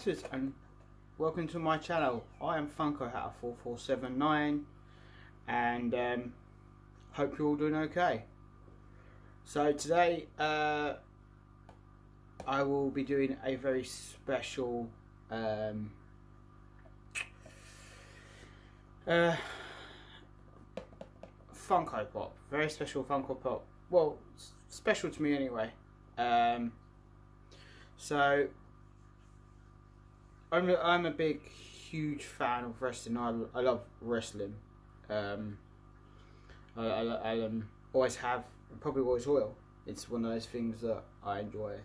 Boxers, and welcome to my channel. I am Funko Hatter 4479 and hope you're all doing okay. So today I will be doing a very special Funko Pop. Very special Funko Pop. Well, special to me anyway. So I'm a big, huge fan of wrestling. I love wrestling. I always have, and probably always will. It's one of those things that I enjoy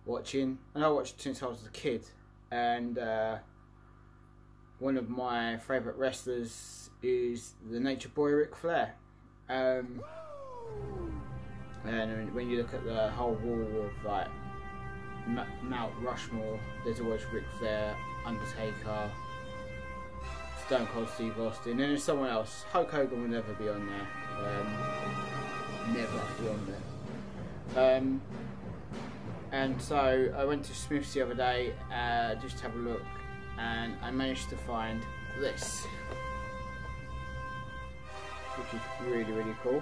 watching, and I watched since I was a kid. And one of my favourite wrestlers is the Nature Boy Ric Flair. And when you look at the whole wall of like Mount Rushmore, there's always Ric Flair, Undertaker, Stone Cold Steve Austin, and there's someone else. Hulk Hogan will never be on there. Never be on there. And so I went to Smith's the other day just to have a look, and I managed to find this, which is really, really cool.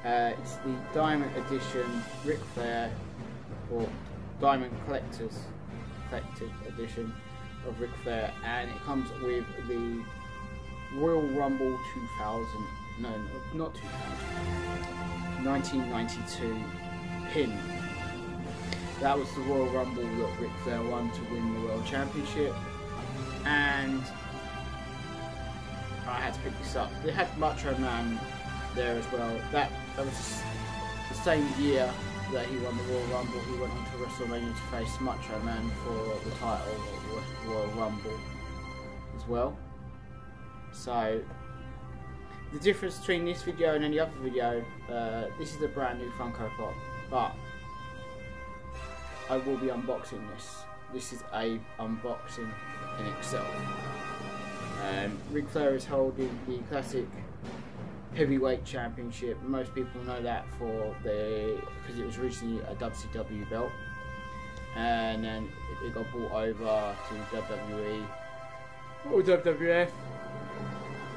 It's the Diamond Edition Ric Flair, or Diamond Collected Edition of Ric Flair, and it comes with the Royal Rumble 2000, no, not 2000, 1992 pin. That was the Royal Rumble that Ric Flair won to win the World Championship, and I had to pick this up. They had Macho Man there as well. That was the same year that he won the Royal Rumble. He went on to WrestleMania to face Macho Man for the title of Royal Rumble as well. So the difference between this video and any other video, this is a brand new Funko Pop, but I will be unboxing this. This is a unboxing in itself. Ric Flair is holding the classic heavyweight championship. Most people know that because it was originally a WCW belt, and then it got brought over to WWE or WWF.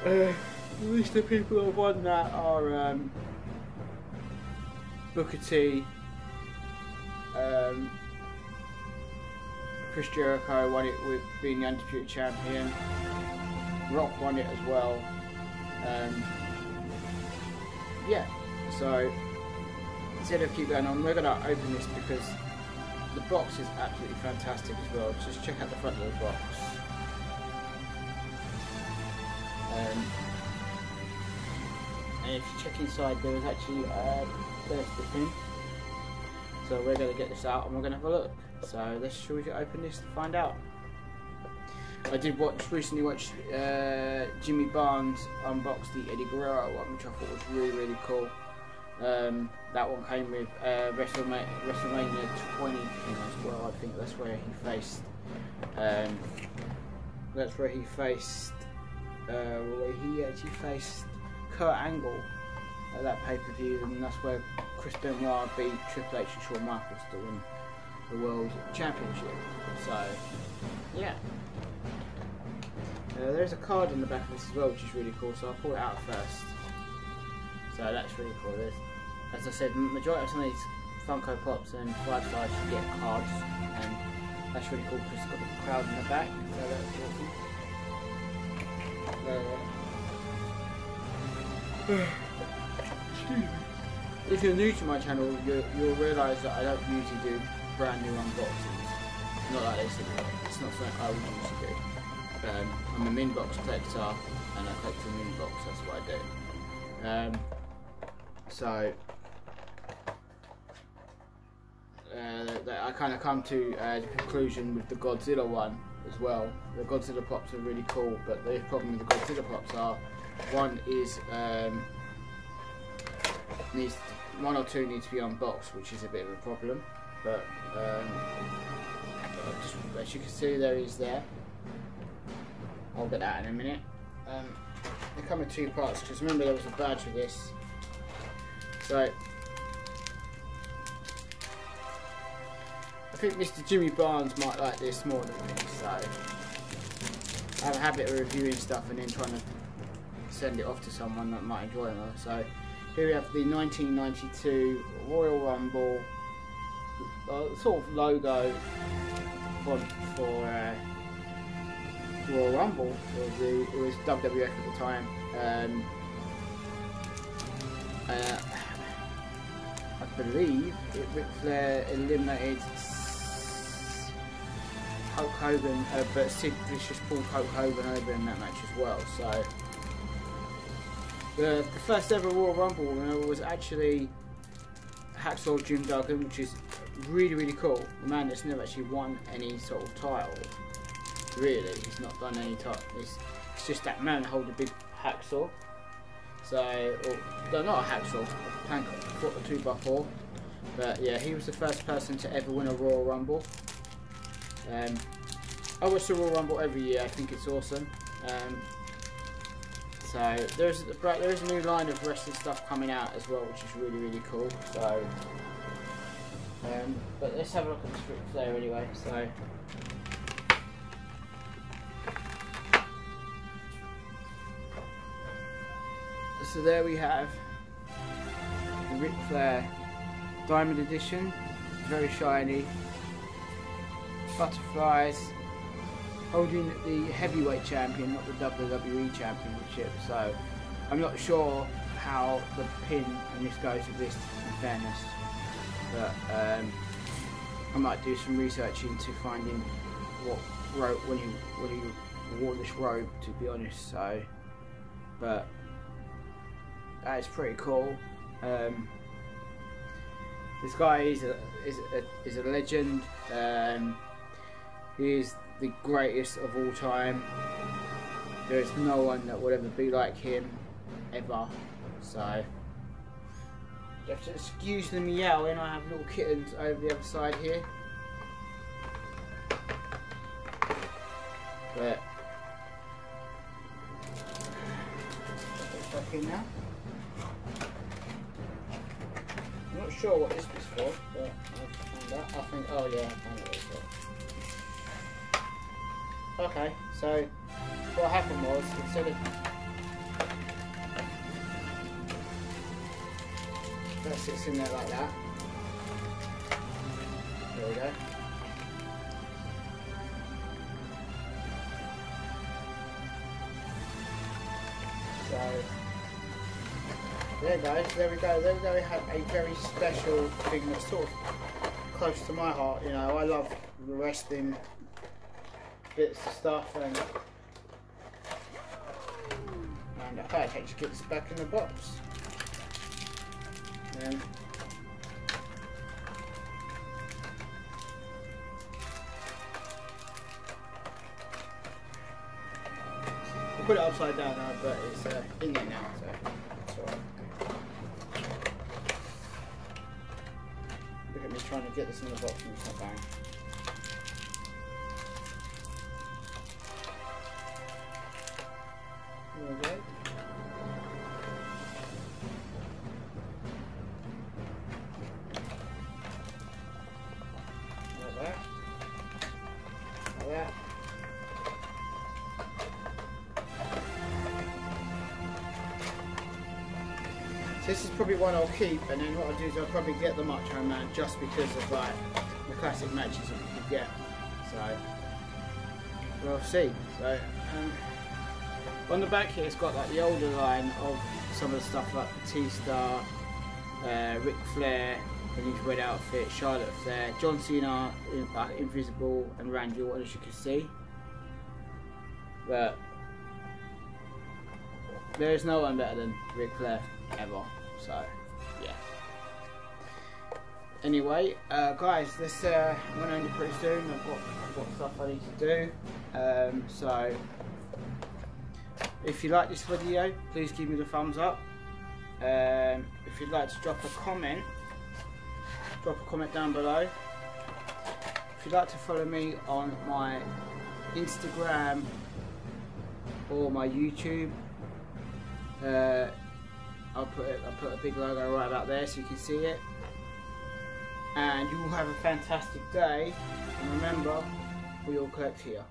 The list of people that have won that are Booker T, Chris Jericho won it with being the Undisputed Champion. Rock won it as well. Yeah, so instead of keep going on, we're going to open this because the box is absolutely fantastic as well. Just check out the front of the box. And if you check inside, there is actually there's the pin. So we're going to get this out and we're going to have a look. So shall we open this to find out? I did recently watch Jimmy Barnes unbox the Eddie Guerrero one, which I thought was really, really cool. That one came with WrestleMania 20 pin as well. I think that's where he faced. That's where he faced. He actually faced Kurt Angle at that pay-per-view, and that's where Chris Benoit beat Triple H and Shawn Michaels to win the World Championship. So, yeah. There's a card in the back of this as well, which is really cool, so I'll pull it out first. So that's really cool. As I said, majority of some of these Funko Pops and 5-stars you get cards, and that's really cool because it's got the crowd in the back, so that's awesome. Excuse me. If you're new to my channel, you'll realise that I don't usually do brand new unboxings. Not like this anyway. It's not something I would usually do. I'm a min box collector, and I collect a min box. That's what I do. So I kind of come to the conclusion with the Godzilla one as well. The Godzilla Pops are really cool, but the problem with the Godzilla Pops are, one is one or two need to be unboxed, which is a bit of a problem. But just, as you can see, there is there. I'll get that in a minute. They come in two parts, because remember there was a badge for this. So I think Mr. Jimmy Barnes might like this more than me, so I have a habit of reviewing stuff and then trying to send it off to someone that might enjoy it. So here we have the 1992 Royal Rumble sort of logo for Royal Rumble. It was WWF at the time. I believe Ric Flair eliminated Hulk Hogan, but Sid Vicious pulled Hulk Hogan over in that match as well. So the first ever Royal Rumble winner was actually Hacksaw Jim Duggan, which is really cool. The man that's never actually won any sort of title. Really, he's not done any title. It's just that man hold a big hacksaw. So, or, no, not a hacksaw, a plank, a 2x4. But yeah, he was the first person to ever win a Royal Rumble. I watch the Royal Rumble every year. I think it's awesome. So there is a new line of wrestling stuff coming out as well, which is really cool. So, but let's have a look at this Ric Flair anyway. So there we have the Ric Flair Diamond Edition, very shiny, butterflies, holding the heavyweight champion, not the WWE championship. So I'm not sure how the pin and this goes with this, in fairness, but I might do some research into finding what robe when he wore this robe, to be honest. So, but that is pretty cool. This guy is a legend. He is the greatest of all time. There is no one that will ever be like him, ever. So you have to excuse the meowing. I have little kittens over the other side here. But get back in now. I'm not sure what this was for, but I'll find out. I think, oh yeah, I found out what it's for. Okay, so what happened was, instead of that sits in there like that. There we go. So there we go. There we have a very special thing that's sort of close to my heart. You know, I love the wrestling bits of stuff, and okay, I can just get this back in the box. And I'll put it upside down now, but it's in there now, so that's alright. Look at me trying to get this in the box and it's not going. There we go. Like that. Like that. So this is probably one I'll keep, and then what I'll do is I'll probably get the Macho Man just because of like the classic matches that you could get. So we'll see. So on the back here it's got like the older line of some of the stuff like Batista, Ric Flair in his red outfit, Charlotte Flair, John Cena, Invisible, and Randy Orton, as you can see. But there is no one better than Ric Flair ever. So yeah. Anyway, guys, this I'm gonna end it pretty soon. I've got stuff I need to do. So if you like this video, please give me the thumbs up. If you'd like to drop a comment down below. If you'd like to follow me on my Instagram or my YouTube, I'll put a big logo right about there so you can see it. and you all have a fantastic day. And remember, we all collect here.